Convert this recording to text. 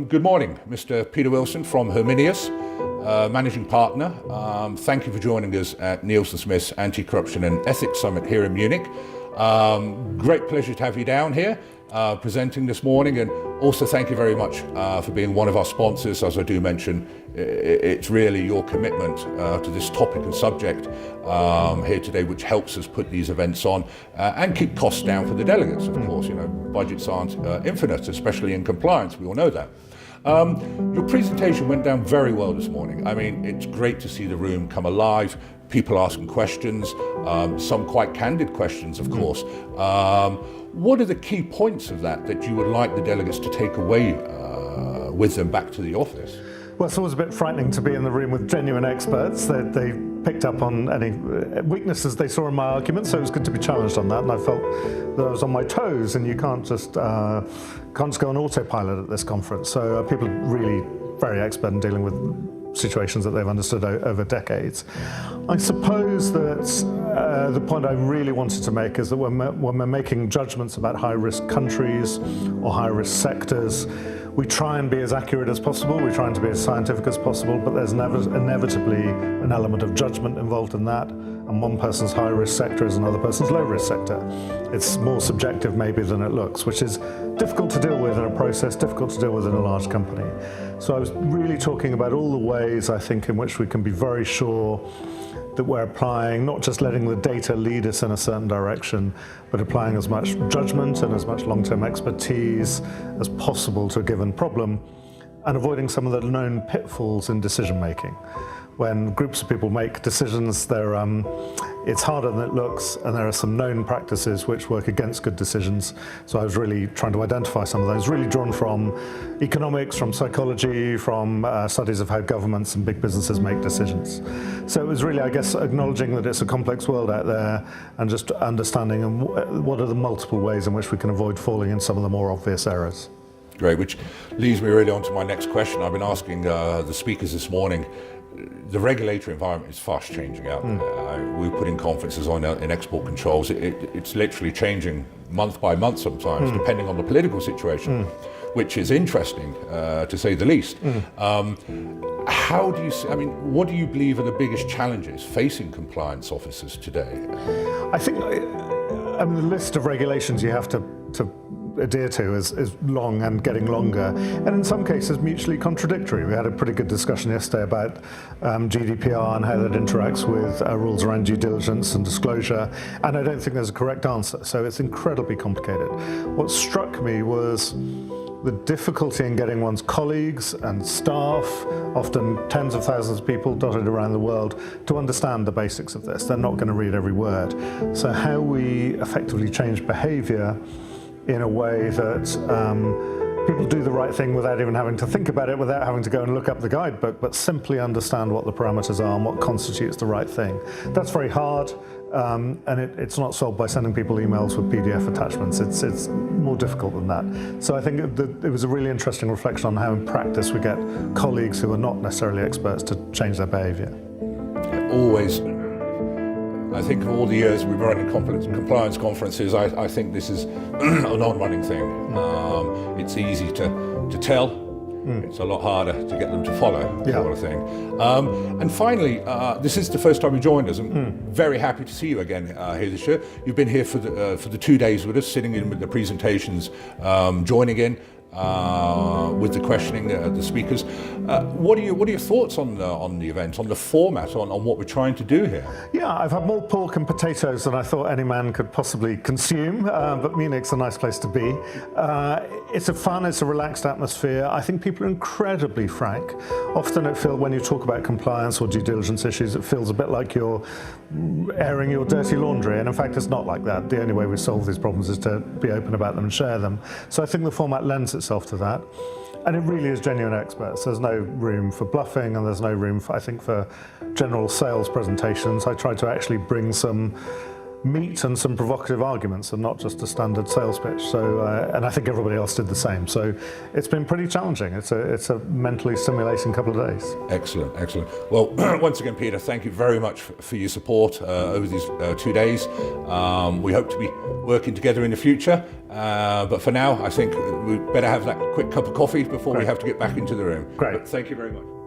Good morning, Mr. Peter Wilson from Herminius, Managing Partner. Thank you for joining us at Nielsonsmith's Anti-Corruption and Ethics Summit here in Munich. Great pleasure to have you down here presenting this morning, and also thank you very much for being one of our sponsors. As I do mention, it's really your commitment to this topic and subject here today which helps us put these events on and keep costs down for the delegates. Of course, you know, budgets aren't infinite, especially in compliance, we all know that. Your presentation went down very well this morning. I mean, it's great to see the room come alive, people asking questions, some quite candid questions, of course. What are the key points of that you would like the delegates to take away with them back to the office? Well, it's always a bit frightening to be in the room with genuine experts. They picked up on any weaknesses they saw in my argument, so it was good to be challenged on that, and I felt that I was on my toes, and you can't just go on autopilot at this conference. So people are really very expert in dealing with situations that they've understood over decades. I suppose that the point I really wanted to make is that when we're making judgments about high-risk countries or high-risk sectors, we try and be as accurate as possible, we try to be as scientific as possible, but there's inevitably an element of judgment involved in that, and one person's high-risk sector is another person's low-risk sector. It's more subjective maybe than it looks, which is difficult to deal with in a process, difficult to deal with in a large company. So I was really talking about all the ways, I think, in which we can be very sure that we're applying, not just letting the data lead us in a certain direction, but applying as much judgment and as much long-term expertise as possible to a given problem, and avoiding some of the known pitfalls in decision-making. When groups of people make decisions, it's harder than it looks, and there are some known practices which work against good decisions. So I was really trying to identify some of those, really drawn from economics, from psychology, from studies of how governments and big businesses make decisions. So it was really, I guess, acknowledging that it's a complex world out there, and just understanding what are the multiple ways in which we can avoid falling in some of the more obvious errors. Great, which leads me really on to my next question. I've been asking the speakers this morning. The regulatory environment is fast changing out there. We put in conferences on in export controls. It's literally changing month by month sometimes, depending on the political situation, which is interesting to say the least. How do you see, I mean, what do you believe are the biggest challenges facing compliance officers today? I think the list of regulations you have to adhere to is long and getting longer, and in some cases mutually contradictory. We had a pretty good discussion yesterday about GDPR and how that interacts with rules around due diligence and disclosure, and I don't think there's a correct answer, so it's incredibly complicated. What struck me was the difficulty in getting one's colleagues and staff, often tens of thousands of people dotted around the world, to understand the basics of this. They're not going to read every word. So how we effectively change behavior in a way that people do the right thing without even having to think about it, without having to go and look up the guidebook, but simply understand what the parameters are and what constitutes the right thing. That's very hard, and it's not solved by sending people emails with PDF attachments. It's more difficult than that. So I think it was a really interesting reflection on how in practice we get colleagues who are not necessarily experts to change their behavior. Always. I think all the years we've run in compliance conferences, I think this is a non-running thing. It's easy to tell. It's a lot harder to get them to follow, sort of thing. And finally, this is the first time you joined us. I'm very happy to see you again here this year. You've been here for the 2 days with us, sitting in with the presentations, joining in with the questioning, the speakers. What are your thoughts on the event, on the format, on what we're trying to do here? Yeah, I've had more pork and potatoes than I thought any man could possibly consume, but Munich's a nice place to be. It's a relaxed atmosphere. I think people are incredibly frank. Often when you talk about compliance or due diligence issues, it feels a bit like you're airing your dirty laundry, and in fact it's not like that. The only way we solve these problems is to be open about them and share them. So I think the format lends itself to that. And it really is genuine experts. There's no room for bluffing, and there's no room, I think, for general sales presentations. I tried to actually bring some meat and some provocative arguments and not just a standard sales pitch. So, and I think everybody else did the same. So it's been pretty challenging. It's a mentally stimulating couple of days. Excellent, excellent. Well, once again, Peter, thank you very much for your support over these 2 days. We hope to be working together in the future. But for now, I think we better have that quick cup of coffee before we have to get back into the room. Great. But thank you very much.